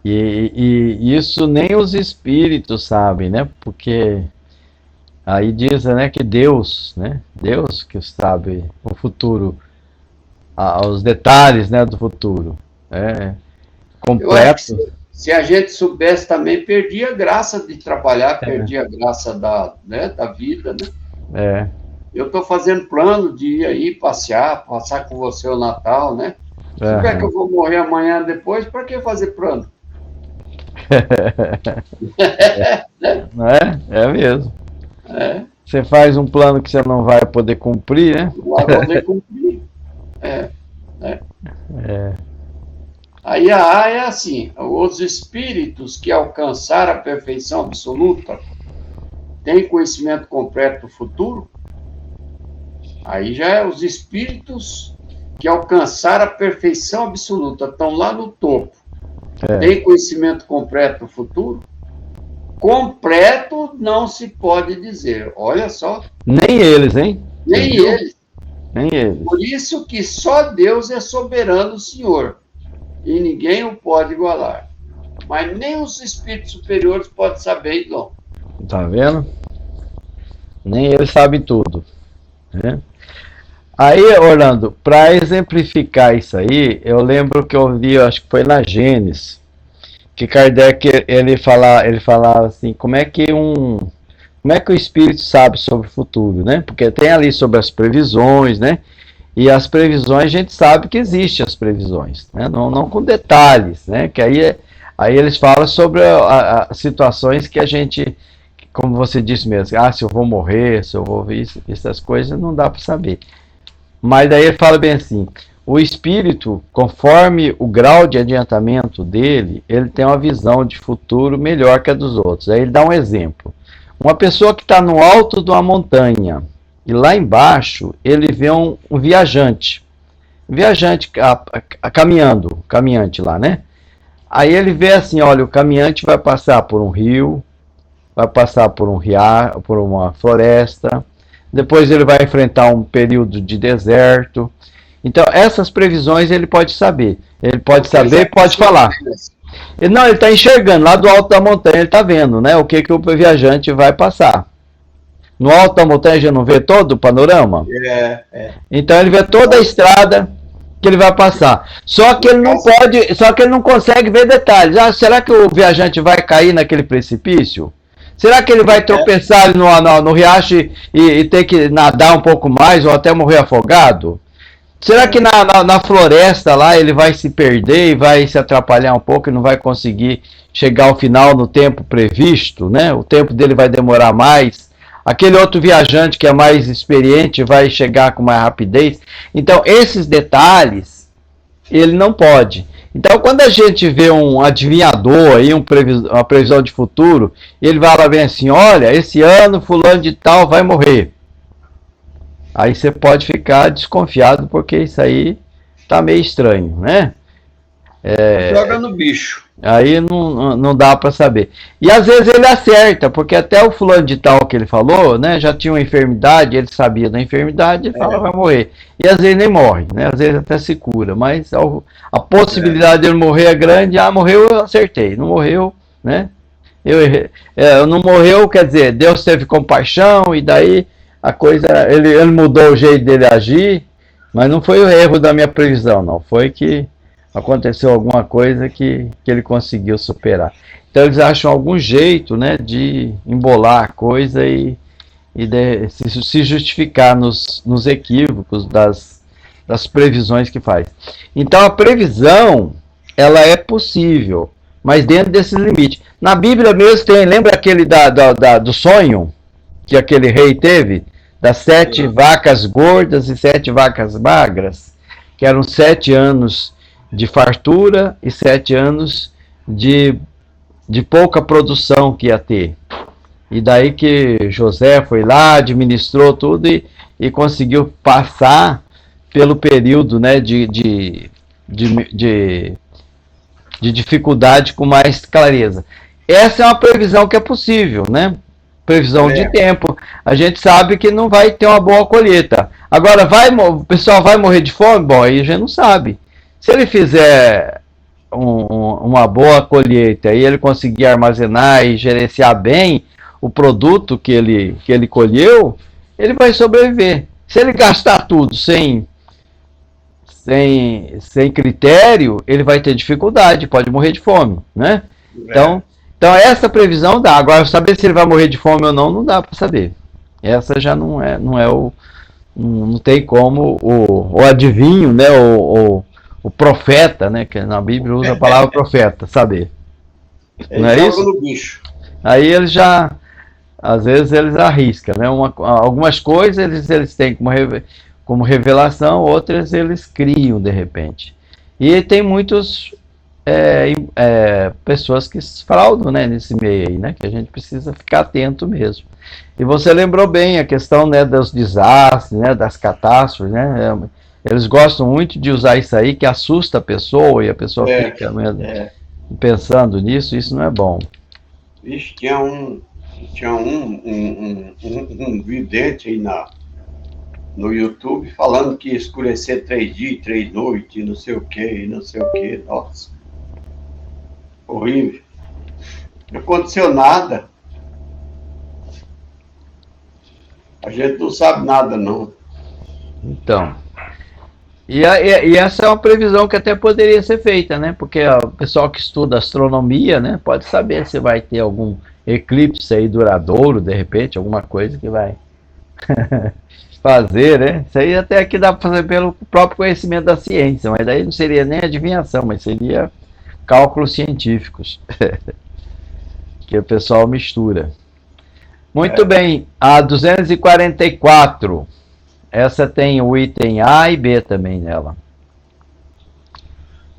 E isso nem os espíritos sabem, né? Porque aí diz, né, que Deus que sabe o futuro, os detalhes, né, do futuro. Completo. Se a gente soubesse também, perdia a graça de trabalhar, perdia a graça da vida, né? Eu estou fazendo plano de ir aí passar com você o Natal, né? Se souber que eu vou morrer amanhã depois, para que fazer plano? Não é? É mesmo. Você faz um plano que você não vai poder cumprir, né? Não vai poder cumprir. Aí a A é assim: os espíritos que alcançaram a perfeição absoluta têm conhecimento completo do futuro. Aí já é os espíritos que alcançaram a perfeição absoluta, estão lá no topo. Tem conhecimento completo do futuro? Completo não se pode dizer. Olha só. Nem eles, hein? Nem eles. Nem eles. Por isso que só Deus é soberano, Senhor. E ninguém o pode igualar. Mas nem os espíritos superiores podem saber, não. Tá vendo? Nem eles sabem tudo. Né? Aí, Orlando, para exemplificar isso aí, eu lembro que eu vi, acho que foi na Gênesis, que Kardec ele falava assim, como é que o espírito sabe sobre o futuro, né? Porque tem ali sobre as previsões, né? E as previsões, a gente sabe que existem as previsões, né? Não com detalhes, né? Que aí eles falam sobre as situações que a gente, como você disse mesmo, se eu vou morrer, se eu vou ver isso, essas coisas não dá para saber. Mas daí ele fala bem assim, o espírito, conforme o grau de adiantamento dele, ele tem uma visão de futuro melhor que a dos outros. Aí ele dá um exemplo. Uma pessoa que está no alto de uma montanha, e lá embaixo ele vê um viajante caminhante lá, né? Aí ele vê assim, olha, o caminhante vai passar por um rio, vai passar por um riacho, por uma floresta, depois ele vai enfrentar um período de deserto. Então essas previsões ele pode saber, pode falar. Ele está enxergando lá do alto da montanha, ele está vendo, né, o que o viajante vai passar. No alto da montanha já não vê todo o panorama? Então ele vê toda a estrada, que ele vai passar. Só que ele não consegue ver detalhes. Ah, será que o viajante vai cair naquele precipício? Será que ele vai tropeçar no riacho e ter que nadar um pouco mais ou até morrer afogado? Será que na floresta lá ele vai se perder e vai se atrapalhar um pouco e não vai conseguir chegar ao final no tempo previsto, né? O tempo dele vai demorar mais. Aquele outro viajante que é mais experiente vai chegar com mais rapidez. Então, esses detalhes, ele não pode. Então, quando a gente vê um adivinhador, aí, uma previsão de futuro, ele vai lá bem assim, olha, esse ano fulano de tal vai morrer. Aí você pode ficar desconfiado, porque isso aí tá meio estranho, né? Joga no bicho. Aí não dá para saber. E às vezes ele acerta, porque até o fulano de tal que ele falou, né, já tinha uma enfermidade, ele sabia da enfermidade, ele fala vai morrer. E às vezes nem morre, né? Às vezes até se cura, mas a possibilidade de ele morrer é grande. Ah, morreu, eu acertei. Não morreu, né? Não morreu, quer dizer, Deus teve compaixão e daí a coisa, ele mudou o jeito dele agir, mas não foi o erro da minha previsão, não. Foi que aconteceu alguma coisa que ele conseguiu superar. Então eles acham algum jeito, né, de embolar a coisa e se justificar nos equívocos das previsões que faz. Então a previsão, ela é possível, mas dentro desses limites. Na Bíblia mesmo tem, lembra aquele do sonho que aquele rei teve? Das 7 vacas gordas e 7 vacas magras, que eram 7 anos de fartura e 7 anos de pouca produção que ia ter. E daí que José foi lá, administrou tudo e conseguiu passar pelo período, né, de dificuldade com mais clareza. Essa é uma previsão que é possível, né? Previsão de tempo. A gente sabe que não vai ter uma boa colheita. Agora, o pessoal vai morrer de fome? Bom, aí a gente não sabe. Se ele fizer uma boa colheita e ele conseguir armazenar e gerenciar bem o produto que ele colheu, ele vai sobreviver. Se ele gastar tudo sem critério, ele vai ter dificuldade, pode morrer de fome, né? Então essa previsão dá. Agora, saber se ele vai morrer de fome ou não dá para saber. Essa já não tem como o adivinho, né? O profeta, né? Que na Bíblia usa a palavra profeta, saber. Não é isso? No bicho. Aí eles já, às vezes eles arriscam, né? Algumas coisas eles têm como revelação, outras eles criam de repente. E tem muitos pessoas que se fraudam, né, nesse meio aí, né? Que a gente precisa ficar atento mesmo. E você lembrou bem a questão, né, dos desastres, né, das catástrofes, né? Eles gostam muito de usar isso aí, que assusta a pessoa, e a pessoa fica mesmo pensando nisso, isso não é bom. Vixe, tinha um vidente aí no YouTube falando que ia escurecer 3 dias, 3 noites, e não sei o que, nossa. Horrível. Não aconteceu nada. A gente não sabe nada, não. Então... E essa é uma previsão que até poderia ser feita, né? Porque o pessoal que estuda astronomia, né, pode saber se vai ter algum eclipse aí duradouro, de repente, alguma coisa que vai fazer, né? Isso aí até aqui dá para fazer pelo próprio conhecimento da ciência, mas daí não seria nem adivinhação, mas seria cálculos científicos que o pessoal mistura. Muito bem, a 244. Essa tem o item A e B também nela.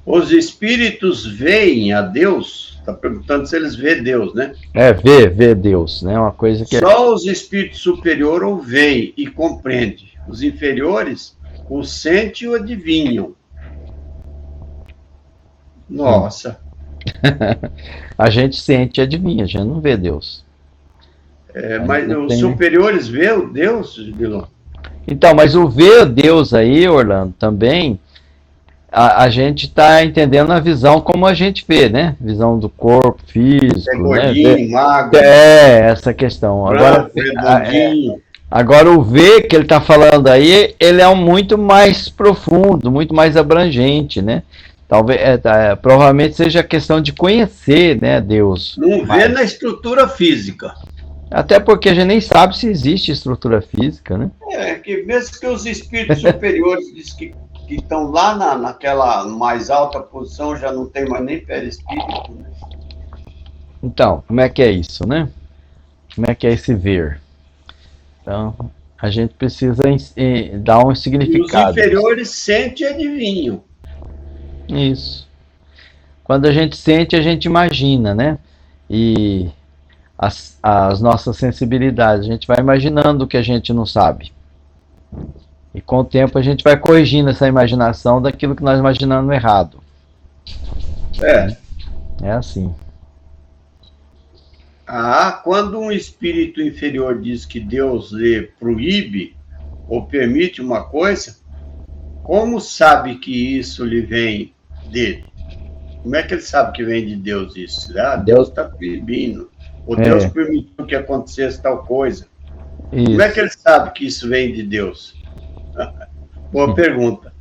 Os espíritos veem a Deus? Está perguntando se eles veem Deus, né? Vê Deus, né? Uma coisa que só os espíritos superiores o veem e compreendem. Os inferiores o sentem e o adivinham. Nossa. A gente sente e adivinha, a gente não vê Deus. Mas os superiores veem Deus, Bilon? Então, mas o ver Deus aí, Orlando, também, a gente está entendendo a visão como a gente vê, né? Visão do corpo físico, gordinho, né? magro. Essa questão. Branco, agora, Agora o ver que ele está falando aí, ele é muito mais profundo, muito mais abrangente, né? Talvez, provavelmente seja a questão de conhecer, né, Deus. Não vê na estrutura física. Até porque a gente nem sabe se existe estrutura física, né? Que mesmo que os espíritos superiores diz que estão lá naquela mais alta posição, já não tem mais nem perispírito, né? Então, como é que é isso, né? Como é que é esse ver? Então, a gente precisa dar um significado. E os inferiores sentem e adivinham. Isso. Quando a gente sente, a gente imagina, né? E as nossas sensibilidades, a gente vai imaginando o que a gente não sabe. E com o tempo a gente vai corrigindo essa imaginação daquilo que nós imaginamos errado. É assim. Quando um espírito inferior diz que Deus lhe proíbe ou permite uma coisa, como sabe que isso lhe vem dele? Como é que ele sabe que vem de Deus isso? Deus está proibindo. Ou Deus permitiu que acontecesse tal coisa. Isso. Como é que ele sabe que isso vem de Deus? Boa pergunta.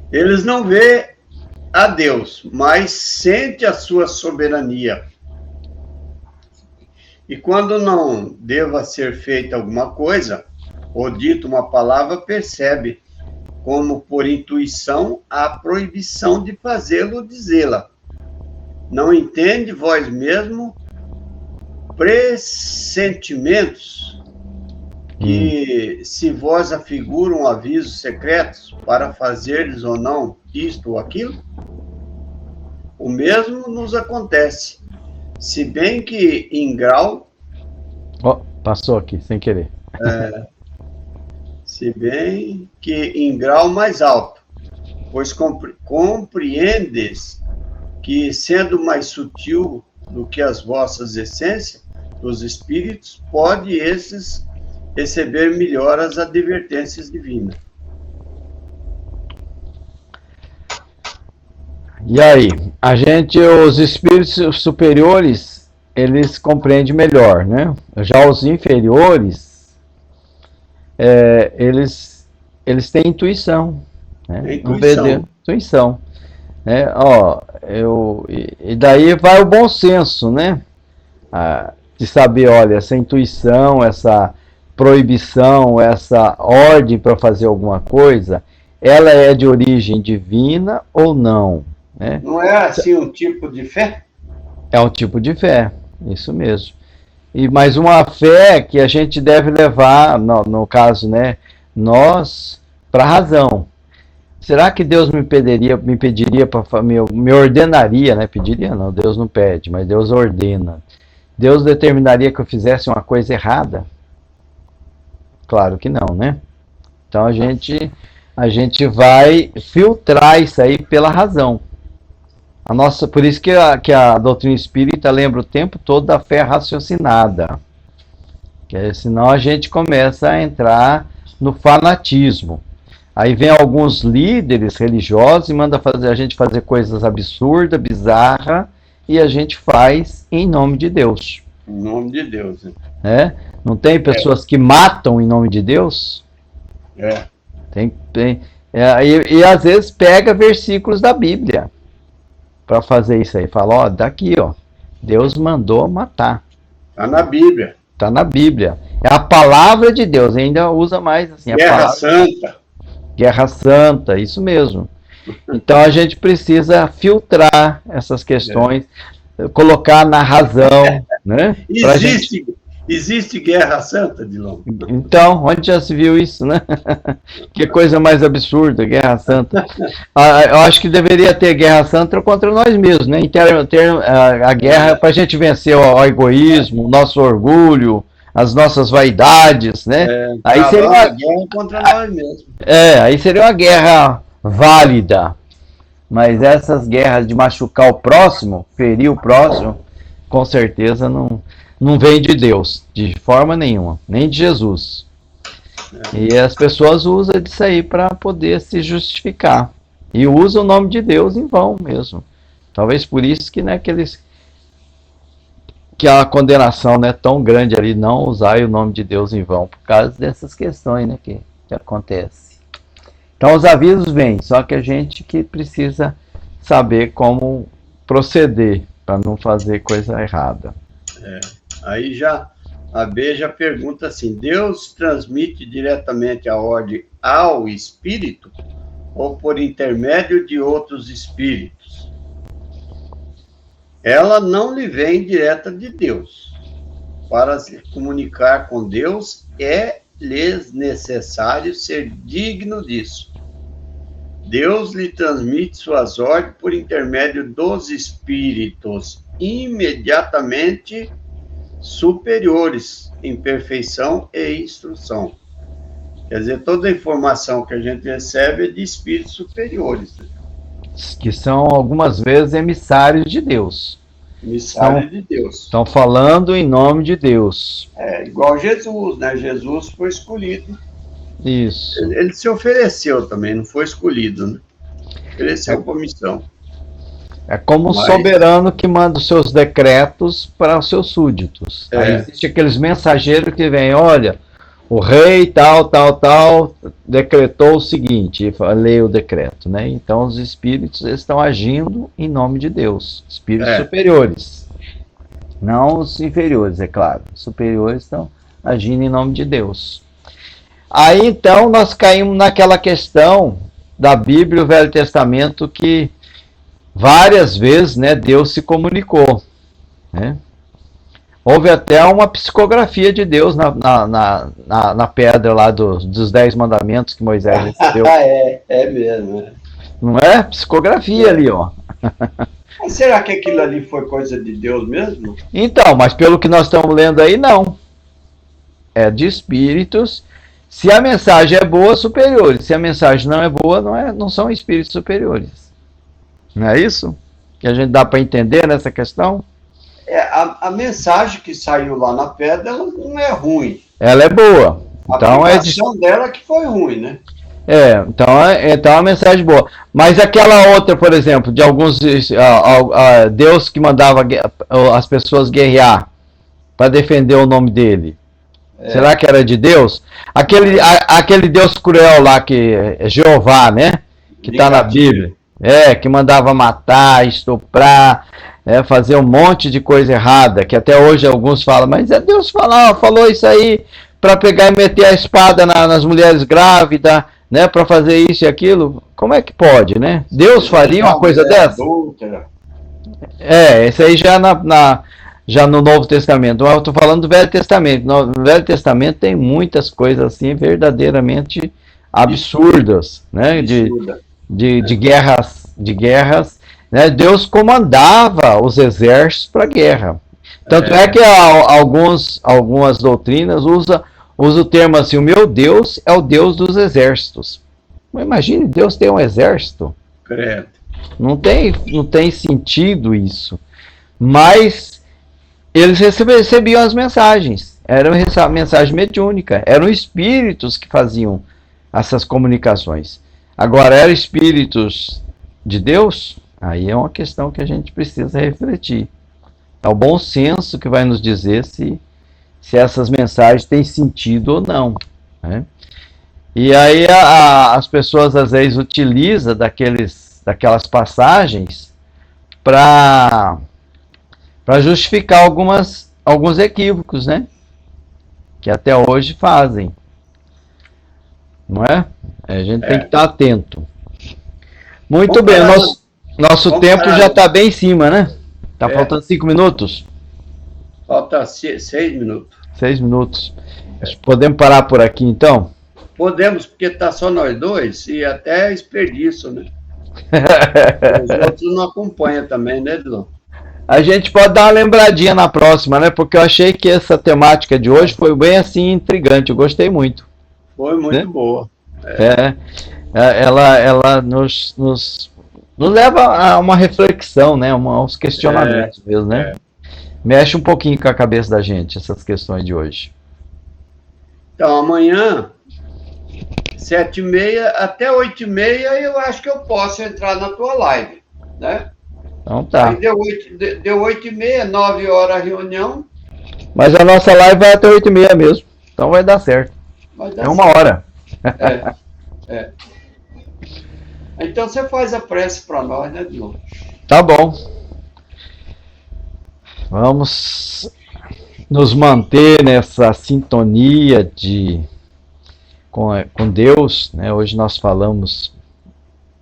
Eles não vê a Deus, mas sente a sua soberania. E quando não deva ser feita alguma coisa, ou dito uma palavra, percebe, como por intuição, a proibição de fazê-lo ou dizê-la. Não entende vós mesmo pressentimentos que, se vós afiguram avisos secretos para fazer-lhes ou não isto ou aquilo? O mesmo nos acontece. Se bem que em grau... passou aqui, sem querer. Se bem que em grau mais alto, pois compreendes que, sendo mais sutil do que as vossas essências, dos espíritos, pode esses receber melhor as advertências divinas. E aí, os espíritos superiores, eles compreendem melhor, né? Já os inferiores, eles têm intuição, né? Intuição. Né? E daí vai o bom senso, né? De saber, olha, essa intuição, essa proibição, essa ordem para fazer alguma coisa, ela é de origem divina ou não? Né? Não é assim um tipo de fé? É um tipo de fé, isso mesmo. Mas uma fé que a gente deve levar, no caso, né, nós, para a razão. Será que Deus me pediria, me ordenaria, né? Pediria não, Deus não pede, mas Deus ordena. Deus determinaria que eu fizesse uma coisa errada? Claro que não, né? Então a gente vai filtrar isso aí pela razão. Por isso que a doutrina espírita lembra o tempo todo da fé raciocinada. Senão a gente começa a entrar no fanatismo. Aí vem alguns líderes religiosos e manda a gente fazer coisas absurdas, bizarras, e a gente faz em nome de Deus. Em nome de Deus. Né? Não tem pessoas que matam em nome de Deus? E às vezes pega versículos da Bíblia para fazer isso aí. Fala, daqui, Deus mandou matar. Está na Bíblia. Está na Bíblia. É a palavra de Deus, ainda usa mais assim. Guerra Santa. Guerra Santa, isso mesmo. Então a gente precisa filtrar essas questões, colocar na razão, né? Existe Guerra Santa, Dilon? Então, onde já se viu isso, né? Que coisa mais absurda, Guerra Santa. Eu acho que deveria ter Guerra Santa contra nós mesmos, né? Ter a guerra para a gente vencer o egoísmo, o nosso orgulho, as nossas vaidades, né? Aí seria uma guerra contra nós mesmos. Aí seria uma guerra válida. Mas essas guerras de machucar o próximo, ferir o próximo, com certeza não vem de Deus, de forma nenhuma, nem de Jesus. E as pessoas usam disso aí para poder se justificar. E usam o nome de Deus em vão mesmo. Talvez por isso que, né, que eles que a condenação não é tão grande ali, não usar o nome de Deus em vão, por causa dessas questões, né, que acontece. Então os avisos vêm, só que a gente que precisa saber como proceder para não fazer coisa errada. Aí já a B já pergunta assim: Deus transmite diretamente a ordem ao espírito ou por intermédio de outros espíritos? Ela não lhe vem direta de Deus. Para se comunicar com Deus, é-lhes necessário ser digno disso. Deus lhe transmite suas ordens por intermédio dos espíritos imediatamente superiores em perfeição e instrução. Quer dizer, toda a informação que a gente recebe é de espíritos superiores. Que são, algumas vezes, emissários de Deus. Emissários de Deus. Estão falando em nome de Deus. Igual Jesus, né? Jesus foi escolhido. Isso. Ele se ofereceu também, não foi escolhido, né? Ofereceu para a missão. É como um soberano que manda os seus decretos para os seus súditos. Aí existe aqueles mensageiros que vêm, olha, o rei tal decretou o seguinte, lê o decreto, né? Então os espíritos estão agindo em nome de Deus, espíritos superiores, não os inferiores, é claro. Os superiores estão agindo em nome de Deus. Aí então nós caímos naquela questão da Bíblia e o Velho Testamento que várias vezes, né, Deus se comunicou, né? Houve até uma psicografia de Deus na pedra lá dos 10 mandamentos que Moisés recebeu. É mesmo. Não é? Psicografia ali, ó. Mas será que aquilo ali foi coisa de Deus mesmo? Então, mas pelo que nós estamos lendo aí, não. É de espíritos. Se a mensagem é boa, superiores. Se a mensagem não é boa, não são espíritos superiores. Não é isso que a gente dá para entender nessa questão? A mensagem que saiu lá na pedra, ela não é ruim. Ela é boa. Então, a aplicação dela que foi ruim, né? Então é uma mensagem boa. Mas aquela outra, por exemplo, de alguns Deus que mandava as pessoas guerrear para defender o nome dele. Será que era de Deus? Aquele Deus cruel lá, que é Jeová, né? Que está na Bíblia. Que mandava matar, estuprar, fazer um monte de coisa errada, que até hoje alguns falam, mas Deus falou isso aí para pegar e meter a espada nas mulheres grávidas, né, para fazer isso e aquilo. Como é que pode, né? Deus faria uma coisa dessa? Esse aí já no Novo Testamento. Eu estou falando do Velho Testamento. No Velho Testamento tem muitas coisas assim verdadeiramente absurdas, né? De guerras, né? Deus comandava os exércitos para a guerra. Tanto é que algumas doutrinas usa o termo assim: o meu Deus é o Deus dos exércitos. Mas imagine Deus ter um exército. Credo. Não tem sentido isso. Mas eles recebiam as mensagens. Era uma mensagem mediúnica. Eram espíritos que faziam essas comunicações. Agora, eram espíritos de Deus? Aí é uma questão que a gente precisa refletir. É o bom senso que vai nos dizer se essas mensagens têm sentido ou não, né? E aí as pessoas às vezes utilizam daquelas passagens para justificar alguns equívocos, né? Que até hoje fazem. Não é? A gente tem que estar atento. Muito bem, nosso tempo já está bem em cima, né? Está faltando 5 minutos. Falta 6 minutos. 6 minutos. Podemos parar por aqui, então? Podemos, porque está só nós dois e até desperdício, né? Os outros não acompanham também, né, Edilon? A gente pode dar uma lembradinha na próxima, né? Porque eu achei que essa temática de hoje foi bem assim intrigante. Eu gostei muito. Foi muito boa. Ela nos leva a uma reflexão, né? Aos questionamentos mesmo, né? Mexe um pouquinho com a cabeça da gente, essas questões de hoje. Então, amanhã, 7h30 até 8h30, eu acho que eu posso entrar na tua live, né? Então tá. Aí deu 8h30, 9 horas a reunião. Mas a nossa live vai até 8h30 mesmo. Então vai dar certo. É 1 hora. É. Então você faz a prece para nós, né, Diogo? Tá bom. Vamos nos manter nessa sintonia com Deus, né? Hoje nós falamos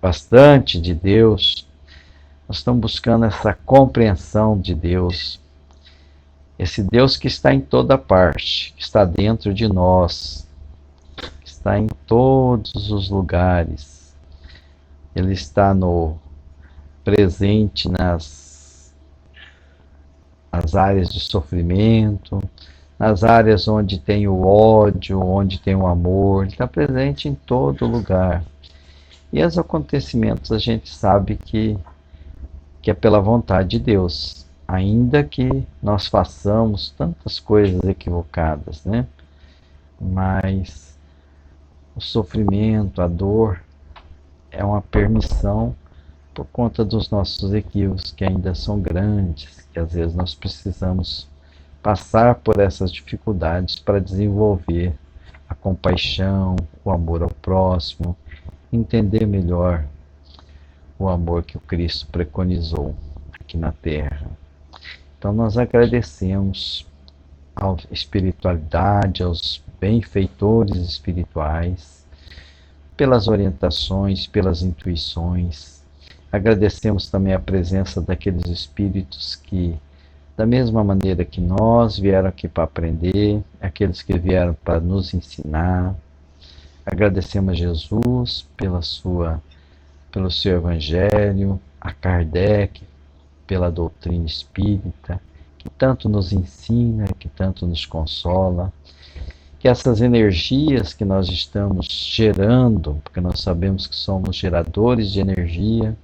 bastante de Deus. Nós estamos buscando essa compreensão de Deus. Esse Deus que está em toda parte, que está dentro de nós, que está em todos os lugares. Ele está presente nas áreas de sofrimento, nas áreas onde tem o ódio, onde tem o amor. Ele está presente em todo lugar. E os acontecimentos a gente sabe que é pela vontade de Deus, ainda que nós façamos tantas coisas equivocadas, né? Mas o sofrimento, a dor, é uma permissão por conta dos nossos equívocos, que ainda são grandes, que às vezes nós precisamos passar por essas dificuldades para desenvolver a compaixão, o amor ao próximo, entender melhor o amor que o Cristo preconizou aqui na Terra. Então nós agradecemos à espiritualidade, aos benfeitores espirituais, pelas orientações, pelas intuições. Agradecemos também a presença daqueles espíritos que, da mesma maneira que nós, vieram aqui para aprender, aqueles que vieram para nos ensinar. Agradecemos a Jesus pelo seu Evangelho, a Kardec pela doutrina espírita, que tanto nos ensina, que tanto nos consola. Que essas energias que nós estamos gerando, porque nós sabemos que somos geradores de energia,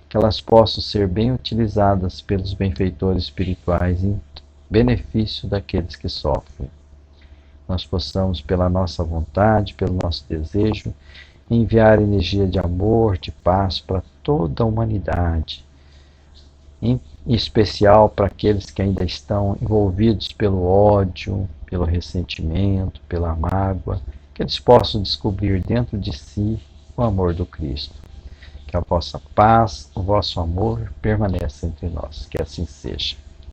que elas possam ser bem utilizadas pelos benfeitores espirituais em benefício daqueles que sofrem. Nós possamos, pela nossa vontade, pelo nosso desejo, enviar energia de amor, de paz para toda a humanidade, em especial para aqueles que ainda estão envolvidos pelo ódio, pelo ressentimento, pela mágoa, que eles possam descobrir dentro de si o amor do Cristo. Que a vossa paz, o vosso amor permaneça entre nós. Que assim seja.